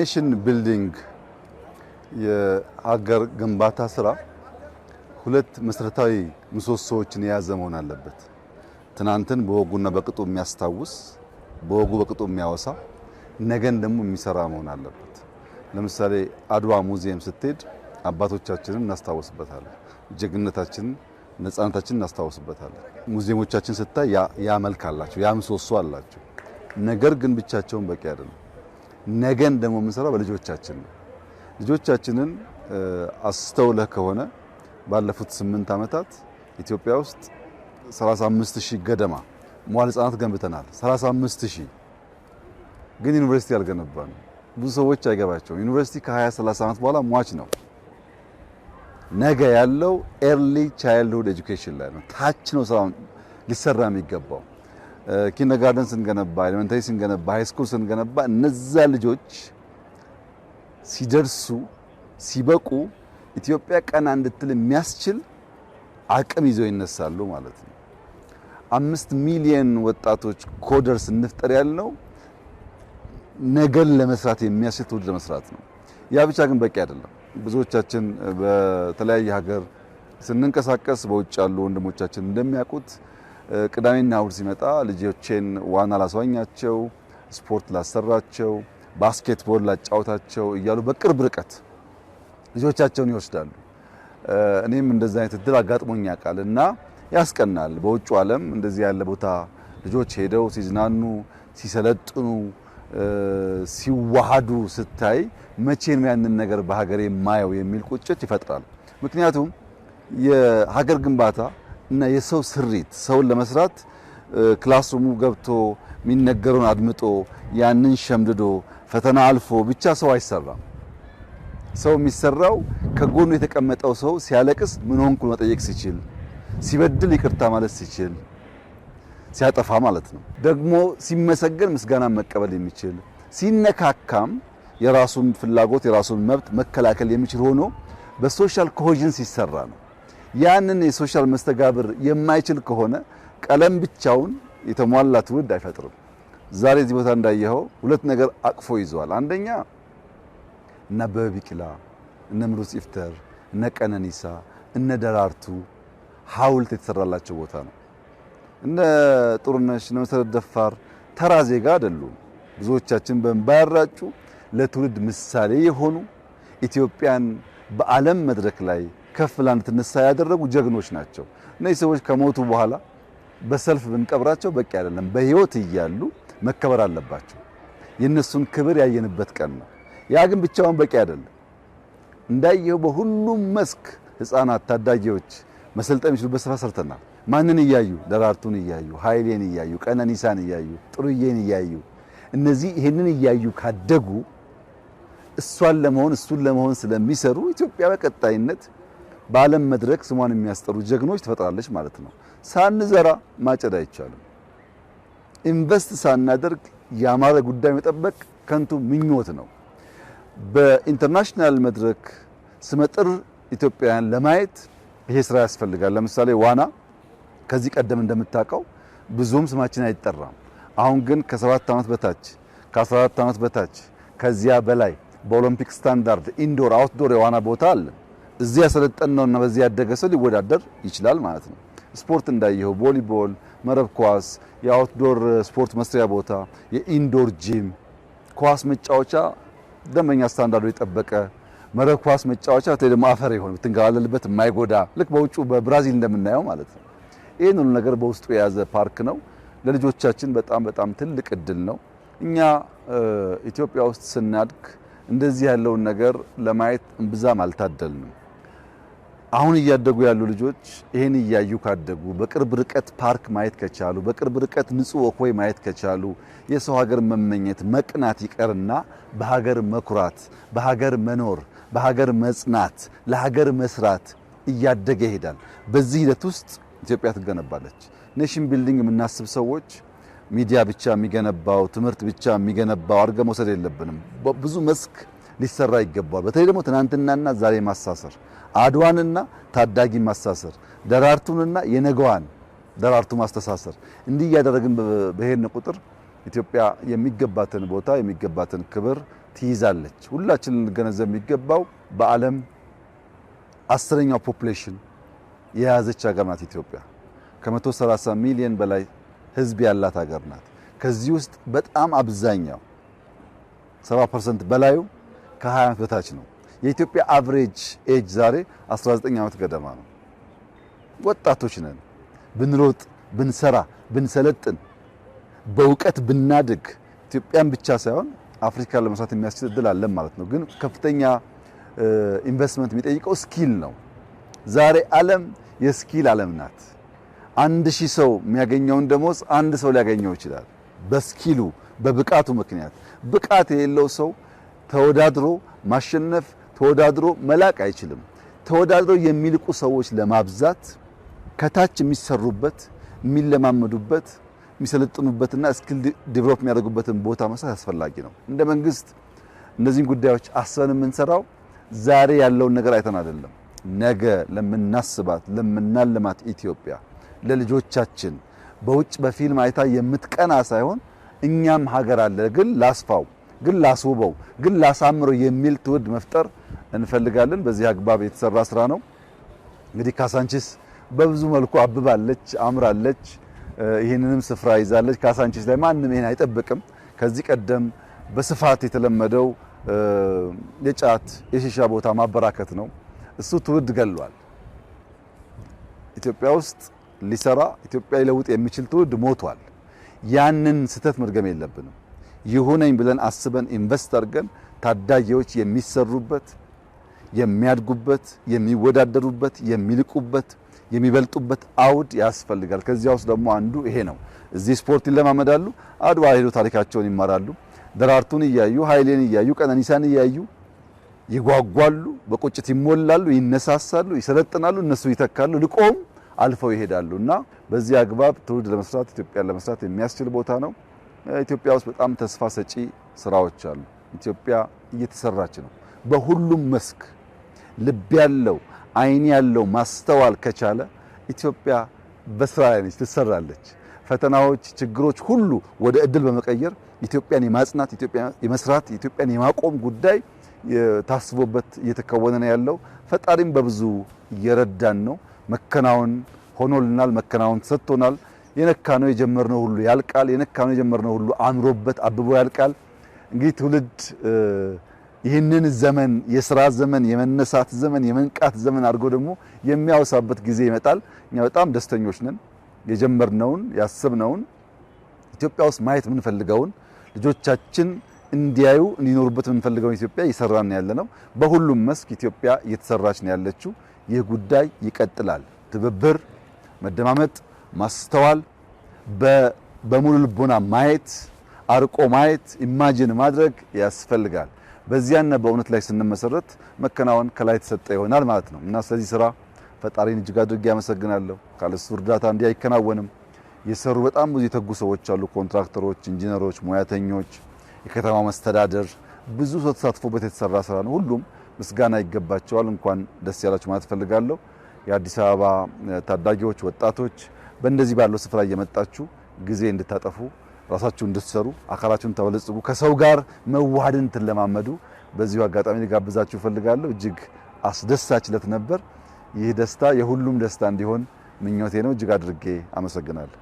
ኔሽን ቢልዲንግ የሀገር ግንባታ ስራ ሁለት መሰረታዊ ምሰሶዎችን የያዘ መሆን አለበት። ትናንትን በወጉና በቅጡ የሚያስታውስ በወጉ በቅጡ የሚያወሳ ነገን ደግሞ የሚሰራ መሆን አለበት። ለምሳሌ አድዋ ሙዚየም ስትሄድ አባቶቻችንን እናስታውስበታለን፣ ጀግንነታችንን፣ ነፃነታችንን እናስታውስበታለን። ሙዚየሞቻችን ስታይ ያ መልክ አላቸው፣ ያ ምሰሶ አላቸው። ነገር ግን ብቻቸውን በቂ አይደለም። ነገን ደግሞ የምንሰራው በልጆቻችን ነው። ልጆቻችንን አስተውለህ ከሆነ ባለፉት 8 ዓመታት ኢትዮጵያ ውስጥ 35000 ገደማ መዋዕለ ሕፃናት ገንብተናል። 35000 ግን ዩኒቨርሲቲ አልገነባንም። ብዙ ሰዎች አይገባቸውም። ዩኒቨርሲቲ ከ20-30 ዓመት በኋላ ሟች ነው። ነገ ያለው ኤርሊ ቻይልድሁድ ኤጁኬሽን ላይ ነው። ታች ነው ስራው ሊሰራ የሚገባው። ኪንደርጋርተን ስንገነባ፣ ኤሌመንተሪ ስንገነባ፣ ሃይ ስኩል ስንገነባ እነዛ ልጆች ሲደርሱ ሲበቁ ኢትዮጵያ ቀና እንድትል የሚያስችል አቅም ይዘው ይነሳሉ ማለት ነው። 5 ሚሊዮን ወጣቶች ኮደርስ እንፍጠር ያልነው ነገን ለመስራት የሚያስችል ትውልድ ለመስራት ነው። ያ ብቻ ግን በቂ አይደለም። ብዙዎቻችን በተለያየ ሀገር ስንንቀሳቀስ በውጭ ያሉ ወንድሞቻችን እንደሚያውቁት ቅዳሜና እሁድ ሲመጣ ልጆቼን ዋና ላስዋኛቸው፣ ስፖርት ላሰራቸው፣ ባስኬትቦል ላጫውታቸው እያሉ በቅርብ ርቀት ልጆቻቸውን ይወስዳሉ። እኔም እንደዛ አይነት እድል አጋጥሞኝ ያውቃል እና ያስቀናል። በውጭ ዓለም እንደዚህ ያለ ቦታ ልጆች ሄደው ሲዝናኑ፣ ሲሰለጥኑ፣ ሲዋሃዱ ስታይ መቼም ያንን ነገር በሀገሬ ማየው የሚል ቁጭት ይፈጥራል። ምክንያቱም የሀገር ግንባታ እና የሰው ስሪት ሰውን ለመስራት ክላስሩሙ ገብቶ የሚነገረውን አድምጦ ያንን ሸምድዶ ፈተና አልፎ ብቻ ሰው አይሰራም። ሰው የሚሰራው ከጎኑ የተቀመጠው ሰው ሲያለቅስ ምን ሆንኩ መጠየቅ ሲችል፣ ሲበድል ይቅርታ ማለት ሲችል፣ ሲያጠፋ ማለት ነው። ደግሞ ሲመሰገን ምስጋና መቀበል የሚችል ሲነካካም የራሱን ፍላጎት የራሱን መብት መከላከል የሚችል ሆኖ በሶሻል ኮሄዥን ሲሰራ ነው። ያንን የሶሻል መስተጋብር የማይችል ከሆነ ቀለም ብቻውን የተሟላ ትውልድ አይፈጥርም። ዛሬ እዚህ ቦታ እንዳየኸው ሁለት ነገር አቅፎ ይዟል። አንደኛ እነ አበበ ቢቂላ፣ እነ ምሩጽ ይፍጠር፣ እነ ቀነኒሳ፣ እነ ደራርቱ ሐውልት የተሰራላቸው ቦታ ነው። እነ ጥሩነሽ፣ እነ መሰረት ደፋር ተራ ዜጋ አይደሉም። ብዙዎቻችን በእንባ ያራጩ ለትውልድ ምሳሌ የሆኑ ኢትዮጵያን በዓለም መድረክ ላይ ከፍ ብላ እንድትነሳ ያደረጉ ጀግኖች ናቸው። እነዚህ ሰዎች ከሞቱ በኋላ በሰልፍ ብንቀብራቸው በቂ አይደለም። በህይወት እያሉ መከበር አለባቸው። የነሱን ክብር ያየንበት ቀን ነው። ያ ግን ብቻውን በቂ አይደለም። እንዳየው በሁሉም መስክ ህፃናት፣ ታዳጊዎች መሰልጠን የሚችሉበት ስራ ሰርተናል። ማንን እያዩ? ደራርቱን እያዩ፣ ኃይሌን እያዩ፣ ቀነኒሳን እያዩ፣ ጥሩዬን እያዩ። እነዚህ ይሄንን እያዩ ካደጉ እሱን ለመሆን ስለሚሰሩ ኢትዮጵያ በቀጣይነት በዓለም መድረክ ስሟን የሚያስጠሩ ጀግኖች ትፈጥራለች ማለት ነው። ሳንዘራ ማጨድ አይቻልም። ኢንቨስት ሳናደርግ ያማረ ጉዳይ መጠበቅ ከንቱ ምኞት ነው። በኢንተርናሽናል መድረክ ስመጥር ኢትዮጵያን ለማየት ይሄ ስራ ያስፈልጋል። ለምሳሌ ዋና ከዚህ ቀደም እንደምታውቀው ብዙም ስማችን አይጠራም። አሁን ግን ከ7 ዓመት በታች ከ14 ዓመት በታች ከዚያ በላይ በኦሎምፒክ ስታንዳርድ ኢንዶር አውትዶር የዋና ቦታ አለ። እዚያ ያሰለጠነውና በዚያ ያደገ ሰው ሊወዳደር ይችላል ማለት ነው። ስፖርት እንዳየው ቮሊቦል፣ መረብ ኳስ፣ የአውትዶር ስፖርት መስሪያ ቦታ፣ የኢንዶር ጂም፣ ኳስ መጫወቻ ደንበኛ ስታንዳርዱ የጠበቀ መረብ ኳስ መጫወቻ ደግሞ አፈር ይሆን ብትንጋለልበት የማይጎዳ ልክ በውጩ በብራዚል እንደምናየው ማለት ነው። ይሄን ሁሉ ነገር በውስጡ የያዘ ፓርክ ነው። ለልጆቻችን በጣም ትልቅ እድል ነው። እኛ ኢትዮጵያ ውስጥ ስናድግ እንደዚህ ያለውን ነገር ለማየት እምብዛም አልታደልንም። አሁን እያደጉ ያሉ ልጆች ይሄን እያዩ ካደጉ በቅርብ ርቀት ፓርክ ማየት ከቻሉ በቅርብ ርቀት ንጹህ ወክወይ ማየት ከቻሉ የሰው ሀገር መመኘት መቅናት ይቀርና በሀገር መኩራት፣ በሀገር መኖር፣ በሀገር መጽናት፣ ለሀገር መስራት እያደገ ይሄዳል። በዚህ ሂደት ውስጥ ኢትዮጵያ ትገነባለች። ኔሽን ቢልዲንግ የምናስብ ሰዎች ሚዲያ ብቻ የሚገነባው ትምህርት ብቻ የሚገነባው አድርገን መውሰድ የለብንም። ብዙ መስክ ሊሰራ ይገባል። በተለይ ደግሞ ትናንትናና ዛሬ ማሳሰር፣ አድዋንና ታዳጊ ማሳሰር፣ ደራርቱንና የነገዋን ደራርቱ ማስተሳሰር፣ እንዲህ ያደረግን በሄድን ቁጥር ኢትዮጵያ የሚገባትን ቦታ የሚገባትን ክብር ትይዛለች። ሁላችንም ልንገነዘብ የሚገባው በዓለም 10ኛው ፖፑሌሽን የያዘች ሀገር ናት ኢትዮጵያ። ከ130 ሚሊዮን በላይ ህዝብ ያላት ሀገር ናት። ከዚህ ውስጥ በጣም አብዛኛው 70% በላዩ ከ20 ዓመት በታች ነው። የኢትዮጵያ አቨሬጅ ኤጅ ዛሬ 19 ዓመት ገደማ ነው። ወጣቶች ነን። ብንሮጥ፣ ብንሰራ፣ ብንሰለጥን፣ በእውቀት ብናድግ ኢትዮጵያን ብቻ ሳይሆን አፍሪካን ለመስራት የሚያስችል እድል አለን ማለት ነው። ግን ከፍተኛ ኢንቨስትመንት የሚጠይቀው ስኪል ነው። ዛሬ ዓለም የስኪል ዓለም ናት። 1000 ሰው የሚያገኘውን ደሞዝ አንድ ሰው ሊያገኘው ይችላል። በስኪሉ በብቃቱ ምክንያት። ብቃት የሌለው ሰው ተወዳድሮ ማሸነፍ፣ ተወዳድሮ መላቅ አይችልም። ተወዳድሮ የሚልቁ ሰዎች ለማብዛት ከታች የሚሰሩበት፣ የሚለማመዱበት፣ የሚሰለጥኑበትና ስኪል ዲቨሎፕ የሚያደርጉበትን ቦታ መስራት አስፈላጊ ነው። እንደ መንግስት እነዚህን ጉዳዮች አስበን የምንሰራው ዛሬ ያለውን ነገር አይተን አይደለም። ነገ ለምናስባት ለምናልማት ኢትዮጵያ ለልጆቻችን በውጭ በፊልም አይታ የምትቀና ሳይሆን እኛም ሀገር አለ ግን ላስፋው፣ ግን ላስውበው፣ ግን ላሳምረው የሚል ትውልድ መፍጠር እንፈልጋለን። በዚህ አግባብ የተሰራ ስራ ነው። እንግዲህ ካሳንቺስ በብዙ መልኩ አብባለች፣ አምራለች፣ ይህንንም ስፍራ ይዛለች። ካሳንቺስ ላይ ማንም ይሄን አይጠብቅም። ከዚህ ቀደም በስፋት የተለመደው የጫት የሺሻ ቦታ ማበራከት ነው። እሱ ትውልድ ገሏል። ኢትዮጵያ ውስጥ ሊሰራ ኢትዮጵያ ሊለውጥ የሚችል ትውልድ ሞቷል። ያንን ስህተት መድገም የለብንም። ይሁነኝ ብለን አስበን ኢንቨስት አድርገን ታዳጊዎች የሚሰሩበት፣ የሚያድጉበት፣ የሚወዳደሩበት፣ የሚልቁበት፣ የሚበልጡበት አውድ ያስፈልጋል። ከዚያ ውስጥ ደግሞ አንዱ ይሄ ነው። እዚህ ስፖርት ይለማመዳሉ፣ አድዋ ሄዶ ታሪካቸውን ይማራሉ። ደራርቱን እያዩ ኃይሌን እያዩ ቀነኒሳን እያዩ ይጓጓሉ፣ በቁጭት ይሞላሉ፣ ይነሳሳሉ፣ ይሰለጥናሉ፣ እነሱ ይተካሉ፣ ልቆም አልፈው ይሄዳሉ። እና በዚህ አግባብ ትውልድ ለመስራት ኢትዮጵያን ለመስራት የሚያስችል ቦታ ነው። ኢትዮጵያ ውስጥ በጣም ተስፋ ሰጪ ስራዎች አሉ። ኢትዮጵያ እየተሰራች ነው። በሁሉም መስክ ልብ ያለው አይን ያለው ማስተዋል ከቻለ ኢትዮጵያ በስራ ላይ ነች፣ ትሰራለች። ፈተናዎች፣ ችግሮች ሁሉ ወደ እድል በመቀየር ኢትዮጵያን የማጽናት፣ ኢትዮጵያን የመስራት፣ ኢትዮጵያን የማቆም ጉዳይ ታስቦበት እየተከወነ ነው ያለው። ፈጣሪም በብዙ እየረዳን ነው። መከናወን ሆኖልናል፣ መከናወን ተሰጥቶናል። የነካነው የጀመርነው ሁሉ ያልቃል። የነካነው የጀመርነው ሁሉ አምሮበት አብቦ ያልቃል። እንግዲህ ትውልድ ይህንን ዘመን የሥራ ዘመን፣ የመነሳት ዘመን፣ የመንቃት ዘመን አድርጎ ደግሞ የሚያወሳበት ጊዜ ይመጣል። እኛ በጣም ደስተኞች ነን። የጀመርነውን ያሰብነውን ኢትዮጵያ ውስጥ ማየት የምንፈልገውን ልጆቻችን እንዲያዩ እንዲኖሩበት የምንፈልገውን ኢትዮጵያ እየሰራን ያለነው። በሁሉም መስክ ኢትዮጵያ እየተሰራች ነው ያለችው። ይህ ጉዳይ ይቀጥላል። ትብብር፣ መደማመጥ፣ ማስተዋል፣ በሙሉ ልቦና ማየት፣ አርቆ ማየት፣ ኢማጂን ማድረግ ያስፈልጋል። በዚያና በእውነት ላይ ስንመሰረት መከናወን ከላይ ተሰጠ ይሆናል ማለት ነው እና ስለዚህ ስራ ፈጣሪን እጅግ አድርጌ ያመሰግናለሁ። ካለሱ እርዳታ እንዲህ አይከናወንም። የሰሩ በጣም ብዙ የተጉ ሰዎች አሉ። ኮንትራክተሮች፣ ኢንጂነሮች፣ ሙያተኞች፣ የከተማው መስተዳደር ብዙ ሰው ተሳትፎበት የተሰራ ስራ ነው። ሁሉም ምስጋና ይገባቸዋል። እንኳን ደስ ያላችሁ ማለት ፈልጋለሁ። የአዲስ አበባ ታዳጊዎች፣ ወጣቶች በእንደዚህ ባለው ስፍራ እየመጣችሁ ጊዜ እንድታጠፉ፣ ራሳችሁ እንድትሰሩ፣ አካላችሁን ተበለጽጉ፣ ከሰው ጋር መዋሃድን ትለማመዱ በዚሁ አጋጣሚ ልጋብዛችሁ ፈልጋለሁ። እጅግ አስደሳች ዕለት ነበር። ይህ ደስታ የሁሉም ደስታ እንዲሆን ምኞቴ ነው። እጅግ አድርጌ አመሰግናለሁ።